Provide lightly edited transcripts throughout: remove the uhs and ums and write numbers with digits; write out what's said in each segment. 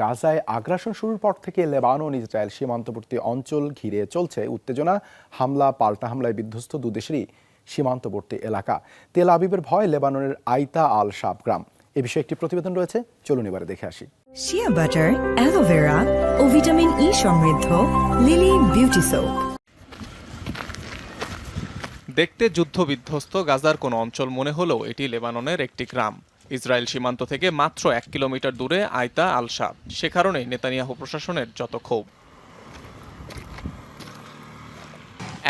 গাজায় আগ্রাসন শুরুর পর থেকে লেবানন ইসরায়েল সীমান্তবর্তী অঞ্চল ঘিরে চলছে উত্তেজনা, হামলা পাল্টা হামলায় বিধ্বস্ত দুদেশেরই সীমান্তবর্তী এলাকা। তেল আবিবের ভয় লেবাননের আইতা আল শাব গ্রাম। এ বিষয়ে একটি প্রতিবেদন রয়েছে, চলুন এবারে দেখে আসি। শিয়া বাটার, অ্যালোভেরা ও ভিটামিন ই সমৃদ্ধ লিলি বিউটি সোপ। দেখতে যুদ্ধবিধ্বস্ত গাজার কোনো অঞ্চল মনে হলেও এটি লেবাননের একটি গ্রাম। ইসরায়েল সীমান্ত থেকে মাত্র 1 কিলোমিটার দূরে আইতা আল শাব। সে কারণেই নেতানিয়াহু প্রশাসনের যত ক্ষোভ।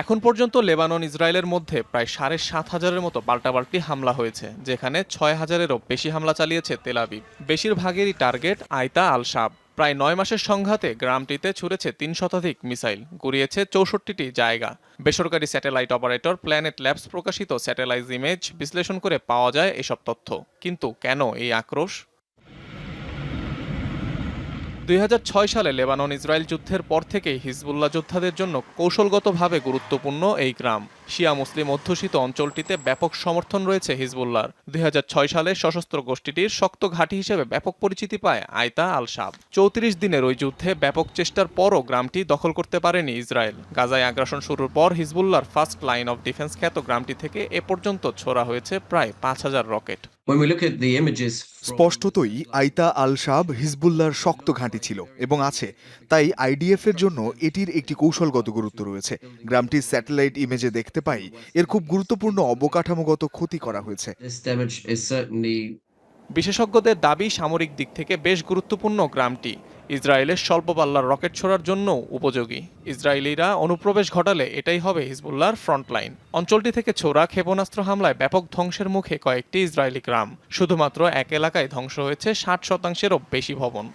এখন পর্যন্ত লেবানন ইসরায়েলের মধ্যে প্রায় 7,500-এর মতো পাল্টাপাল্টি হামলা হয়েছে, যেখানে 6,000-এরও বেশি হামলা চালিয়েছে তেল আবিব। বেশিরভাগেরই টার্গেট আইতা আল শাব। প্রায় 9 মাসের সংঘাতে গ্রামটিতে ছুড়েছে 3 শতাধিক মিসাইল, গুড়িয়েছে 64টি জায়গা। বেসরকারি স্যাটেলাইট অপারেটর প্ল্যানেট ল্যাবস প্রকাশিত স্যাটেলাইট ইমেজ বিশ্লেষণ করে পাওয়া যায় এসব তথ্য। কিন্তু কেন এই আক্রোশ? 2006 সালে লেবানন ইসরায়েল যুদ্ধের পর থেকেই হিজবুল্লাহ যোদ্ধাদের জন্য কৌশলগতভাবে গুরুত্বপূর্ণ এই গ্রাম। শিয়া মুসলিম অধ্যুষিত অঞ্চলটিতে ব্যাপক সমর্থন রয়েছে হিজবুল্লাহর। 2006 সালে সশস্ত্র গোষ্ঠীটির শক্ত ঘাঁটি হিসেবে ব্যাপক পরিচিতি পায় আইতা আল শাব। 34 দিনের ওই যুদ্ধে ব্যাপক চেষ্টার পরও গ্রামটি দখল করতে পারেনি ইসরায়েল। গাজায় আগ্রাসন শুরুর পর হিজবুল্লাহর ফার্স্ট লাইন অফ ডিফেন্স খ্যাত গ্রামটি থেকে এ পর্যন্ত ছোড়া হয়েছে প্রায় 5,000 রকেট। স্পষ্টতই আইতা আল শাব হিজবুল্লাহর শক্ত ঘাঁটি ছিল এবং আছে, তাই আইডিএফ এর জন্য এটির একটি কৌশলগত গুরুত্ব রয়েছে। গ্রামটির স্যাটেলাইট ইমেজে দেখতে পাই এর খুব গুরুত্বপূর্ণ অবকাঠামোগত ক্ষতি করা হয়েছে। বিশেষজ্ঞদের দাবি সামরিক দিক থেকে বেশ গুরুত্বপূর্ণ গ্রামটি। ইসরায়েলের স্বল্প পাল্লার রকেট ছোড়ার জন্য উপযোগী। ইসরায়েলিরা অনুপ্রবেশ ঘটালে এটাই হবে হিজবুল্লাহর ফ্রন্টলাইন। অঞ্চলটি থেকে ছোড়া ক্ষেপণাস্ত্র হামলায় ব্যাপক ধ্বংসের মুখে কয়েকটি ইসরায়েলি গ্রাম। শুধুমাত্র এক এলাকায় ধ্বংস হয়েছে 60%-এরও বেশি ভবন।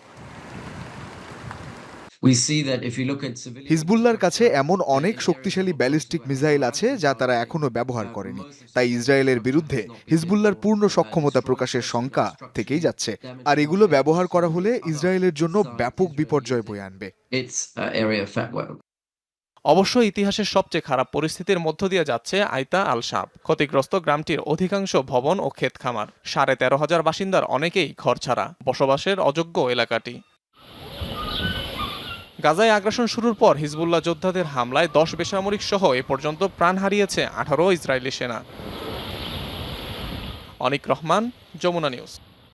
হিজবুল্লাহর কাছে এমন অনেক শক্তিশালী ব্যালিস্টিক মিসাইল আছে যা তারা এখনো ব্যবহার করেনি, তাই ইসরায়েলের বিরুদ্ধে হিজবুল্লাহর পূর্ণ সক্ষমতা প্রকাশের শঙ্কা থেকেই যাচ্ছে। আর এগুলো ব্যবহার করা হলে ইসরায়েলের জন্য ব্যাপক বিপর্যয় বয়ে আনবে। অবশ্য ইতিহাসের সবচেয়ে খারাপ পরিস্থিতির মধ্য দিয়ে যাচ্ছে আইতা আল শাব। ক্ষতিগ্রস্ত গ্রামটির অধিকাংশ ভবন ও ক্ষেত খামার। 13,500 বাসিন্দার অনেকেই ঘর ছাড়া, বসবাসের অযোগ্য এলাকাটি। গাজায় আগ্রাসন শুরুর পর হিজবুল্লাহ যোদ্ধাদের হামলায় 10 বেসামরিক সহ এ পর্যন্ত প্রাণ হারিয়েছে 18 ইসরায়েলি সেনা। অনিক রহমান, যমুনা নিউজ।